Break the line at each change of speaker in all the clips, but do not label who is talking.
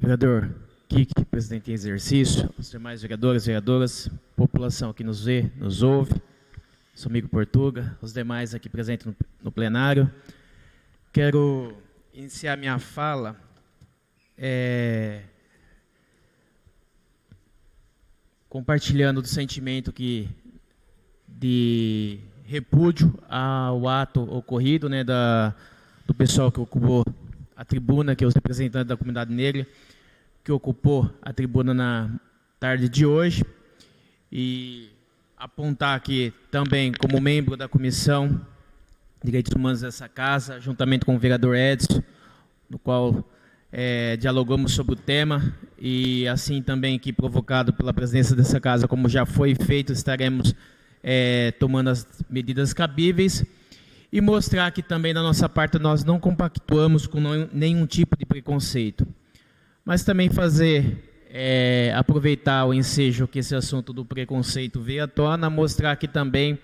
Vereador Kiki, presidente em exercício, os demais vereadores e vereadoras, população que nos vê, nos ouve, seu amigo Portuga, os demais aqui presentes no plenário. Quero iniciar minha fala compartilhando do sentimento de repúdio ao ato ocorrido, do pessoal que ocupou a tribuna, que é os representantes da comunidade negra, que ocupou a tribuna na tarde de hoje, e apontar aqui também como membro da Comissão de Direitos Humanos dessa casa, juntamente com o vereador Edson, no qual dialogamos sobre o tema, e assim também que provocado pela presidência dessa casa, como já foi feito, estaremos tomando as medidas cabíveis, e mostrar que também da nossa parte nós não compactuamos com nenhum tipo de preconceito. Mas também aproveitar o ensejo que esse assunto do preconceito veio à tona, mostrar que também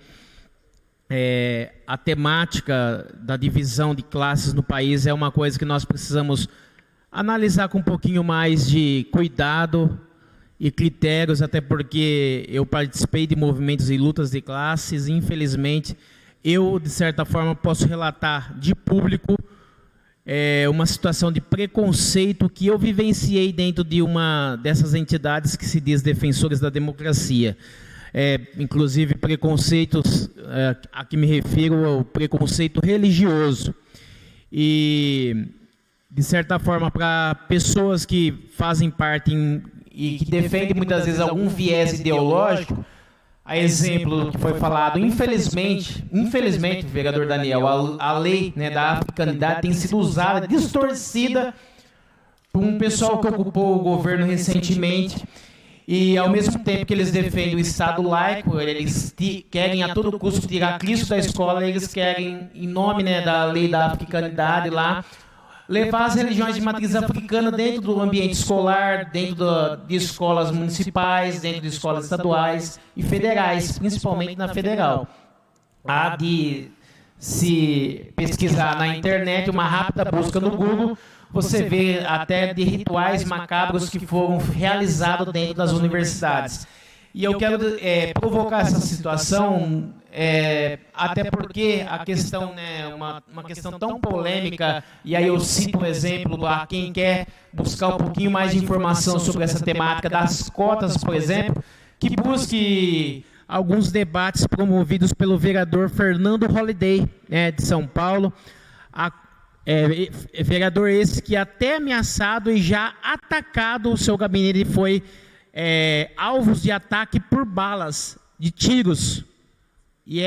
a temática da divisão de classes no país é uma coisa que nós precisamos analisar com um pouquinho mais de cuidado e critérios, até porque eu participei de movimentos e lutas de classes, e infelizmente eu, de certa forma, posso relatar de público uma situação de preconceito que eu vivenciei dentro de uma dessas entidades que se diz defensores da democracia. Inclusive preconceitos, a que me refiro ao preconceito religioso. E, de certa forma, para pessoas que fazem parte e que defendem muitas vezes algum viés ideológico, a exemplo do que foi falado, infelizmente, vereador Daniel, a lei da africanidade tem sido usada, distorcida, por um pessoal que ocupou o governo recentemente, e ao mesmo tempo que eles defendem o Estado laico, eles querem a todo custo tirar Cristo da escola, eles querem, em nome da lei da africanidade lá, levar as religiões de matriz africana dentro do ambiente escolar, dentro de escolas municipais, dentro de escolas estaduais e federais, principalmente na federal. Há de se pesquisar na internet, uma rápida busca no Google, você vê até de rituais macabros que foram realizados dentro das universidades. E eu quero provocar essa situação, até porque a questão uma questão tão polêmica, e aí eu cito um exemplo a quem quer buscar um pouquinho mais de informação sobre essa temática das cotas, por exemplo, que busque alguns debates promovidos pelo vereador Fernando Holliday, de São Paulo, vereador esse que até ameaçado e já atacado o seu gabinete foi alvos de ataque por balas, de tiros, e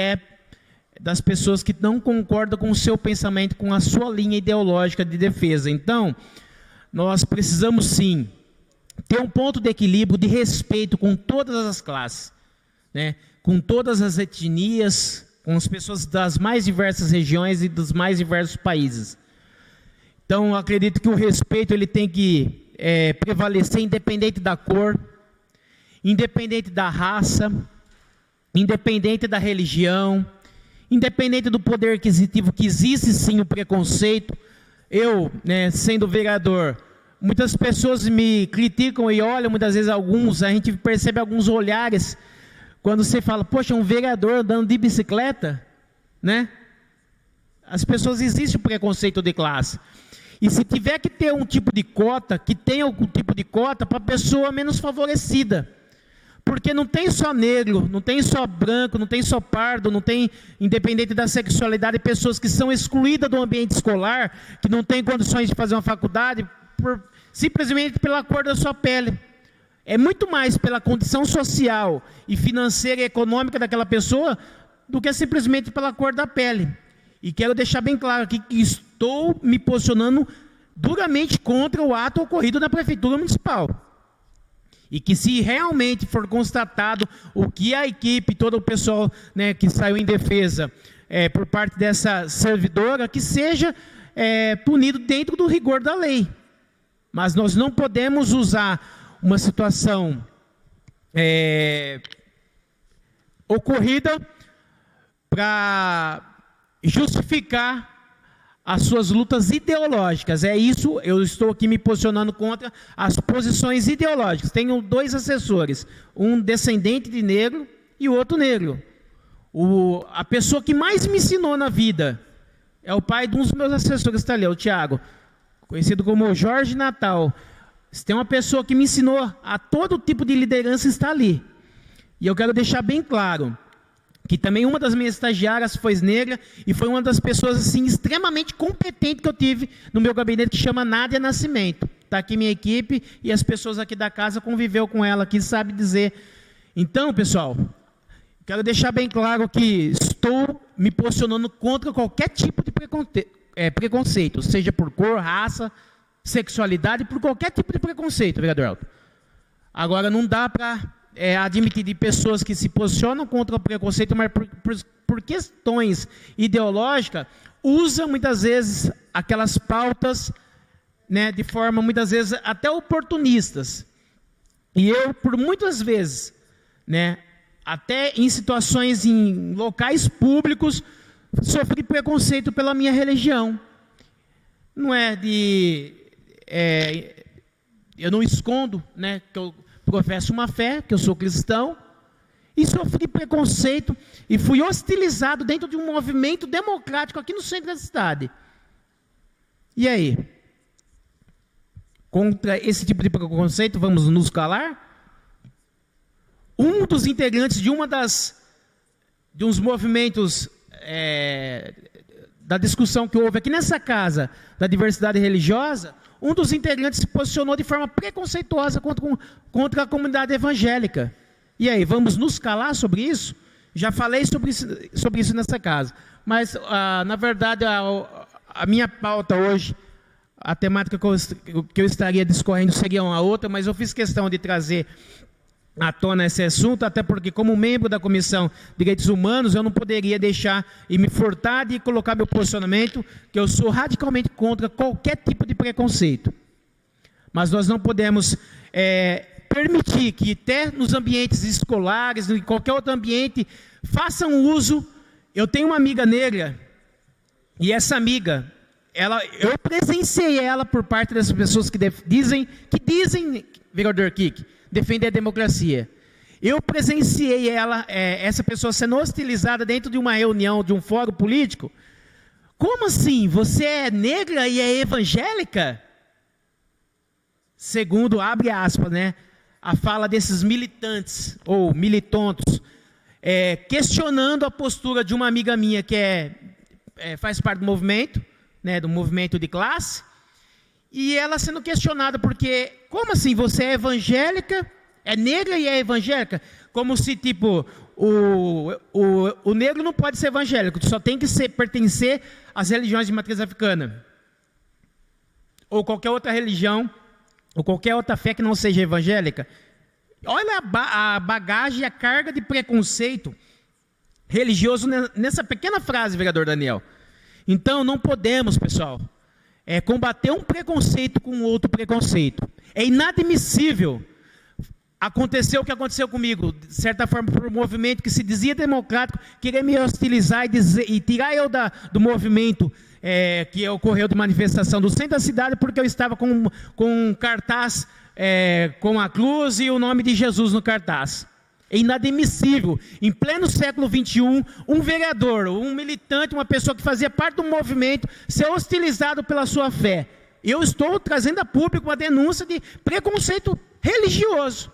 das pessoas que não concordam com o seu pensamento, com a sua linha ideológica de defesa. Então, nós precisamos sim ter um ponto de equilíbrio, de respeito com todas as classes, com todas as etnias, com as pessoas das mais diversas regiões e dos mais diversos países. Então, eu acredito que o respeito ele tem que prevalecer independente da cor, independente da raça, independente da religião, independente do poder aquisitivo, que existe sim o preconceito. Eu, sendo vereador, muitas pessoas me criticam e olham, muitas vezes a gente percebe alguns olhares, quando você fala, poxa, um vereador andando de bicicleta, As pessoas, existe o preconceito de classe. E se tiver que ter um tipo de cota, que tenha algum tipo de cota para a pessoa menos favorecida. Porque não tem só negro, não tem só branco, não tem só pardo, não tem, independente da sexualidade, pessoas que são excluídas do ambiente escolar, que não têm condições de fazer uma faculdade, simplesmente pela cor da sua pele. É muito mais pela condição social e financeira e econômica daquela pessoa, do que simplesmente pela cor da pele. E quero deixar bem claro aqui que estou me posicionando duramente contra o ato ocorrido na Prefeitura Municipal. E que se realmente for constatado o que a equipe, todo o pessoal que saiu em defesa por parte dessa servidora, que seja punido dentro do rigor da lei. Mas nós não podemos usar uma situação ocorrida para justificar as suas lutas ideológicas. É isso, eu estou aqui me posicionando contra as posições ideológicas. Tenho 2 assessores, um descendente de negro e o outro negro. A pessoa que mais me ensinou na vida é o pai de um dos meus assessores, está ali, o Tiago, conhecido como Jorge Natal. Se tem uma pessoa que me ensinou a todo tipo de liderança, está ali. E eu quero deixar bem claro que também uma das minhas estagiárias foi negra e foi uma das pessoas assim extremamente competentes que eu tive no meu gabinete, que chama Nádia Nascimento. Está aqui minha equipe e as pessoas aqui da casa conviveu com ela aqui, sabe dizer. Então, pessoal, quero deixar bem claro que estou me posicionando contra qualquer tipo de preconceito, seja por cor, raça, sexualidade, por qualquer tipo de preconceito, vereador Elton. Agora, não dá para admitir de pessoas que se posicionam contra o preconceito, mas por questões ideológicas, usam muitas vezes aquelas pautas, né, de forma muitas vezes até oportunistas. E eu, por muitas vezes, né, até em situações em locais públicos, sofri preconceito pela minha religião. Não é de... eu não escondo, né, que eu professo uma fé, que eu sou cristão, e sofri preconceito e fui hostilizado dentro de um movimento democrático aqui no centro da cidade. E aí? Contra esse tipo de preconceito, vamos nos calar? Um dos integrantes de de uns movimentos da discussão que houve aqui nessa casa, da diversidade religiosa, um dos integrantes se posicionou de forma preconceituosa contra a comunidade evangélica. E aí, vamos nos calar sobre isso? Já falei sobre isso nessa casa. Mas, na verdade, a minha pauta hoje, a temática que eu estaria discorrendo seria uma outra, mas eu fiz questão de trazer à tona esse assunto, até porque, como membro da Comissão de Direitos Humanos, eu não poderia deixar e me furtar de colocar meu posicionamento, que eu sou radicalmente contra qualquer tipo de preconceito. Mas nós não podemos permitir que até nos ambientes escolares, em qualquer outro ambiente, façam uso. Eu tenho uma amiga negra, e essa amiga, eu presenciei ela por parte dessas pessoas que dizem, vereador Kik, defender a democracia. Eu presenciei essa pessoa sendo hostilizada dentro de uma reunião, de um fórum político. Como assim? Você é negra e é evangélica? Segundo, abre aspas, né, a fala desses militantes, ou militontos, questionando a postura de uma amiga minha que faz parte do movimento, né, do movimento de classe, e ela sendo questionada porque, como assim, você é evangélica, é negra e é evangélica? Como se, tipo, o negro não pode ser evangélico, só tem que pertencer às religiões de matriz africana. Ou qualquer outra religião, ou qualquer outra fé que não seja evangélica. Olha a bagagem e a carga de preconceito religioso nessa pequena frase, vereador Daniel. Então, não podemos, pessoal, combater um preconceito com outro preconceito. É inadmissível. Aconteceu o que aconteceu comigo, de certa forma, por um movimento que se dizia democrático, querer me hostilizar e tirar eu do movimento que ocorreu de manifestação do centro da cidade, porque eu estava com um cartaz com a cruz e o nome de Jesus no cartaz. É inadmissível, em pleno século XXI, um vereador, um militante, uma pessoa que fazia parte do movimento, ser hostilizado pela sua fé. Eu estou trazendo a público uma denúncia de preconceito religioso.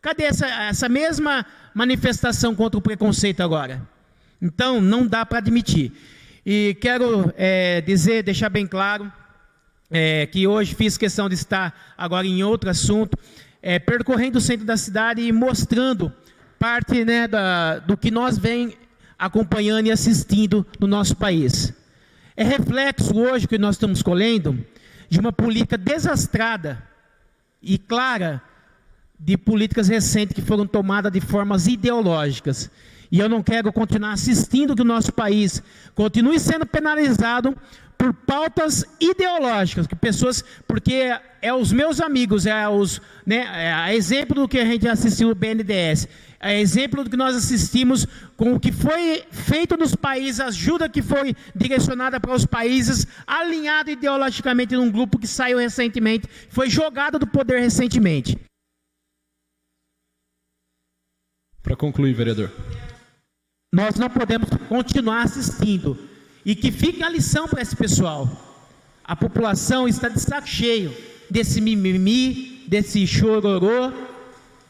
Cadê essa mesma manifestação contra o preconceito agora? Então, não dá para admitir. E quero deixar bem claro, que hoje fiz questão de estar agora em outro assunto, percorrendo o centro da cidade e mostrando parte, né, do que nós vem acompanhando e assistindo no nosso país. É reflexo hoje que nós estamos colhendo de uma política desastrada e clara de políticas recentes que foram tomadas de formas ideológicas. E eu não quero continuar assistindo que o nosso país continue sendo penalizado por pautas ideológicas, que pessoas, porque é os meus amigos, é exemplo do que a gente assistiu no BNDES, é exemplo do que nós assistimos com o que foi feito nos países, a ajuda que foi direcionada para os países, alinhado ideologicamente num grupo que saiu recentemente, foi jogado do poder recentemente.
Para concluir, vereador.
Nós não podemos continuar assistindo. E que fique a lição para esse pessoal. A população está de saco cheio desse mimimi, desse chororô,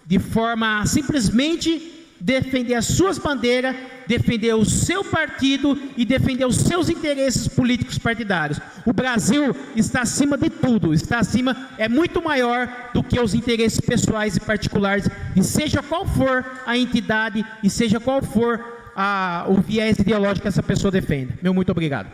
de forma a simplesmente defender as suas bandeiras, defender o seu partido e defender os seus interesses políticos partidários. O Brasil está acima de tudo, é muito maior do que os interesses pessoais e particulares, e seja qual for a entidade, e seja qual for o viés ideológico que essa pessoa defende. Meu muito obrigado.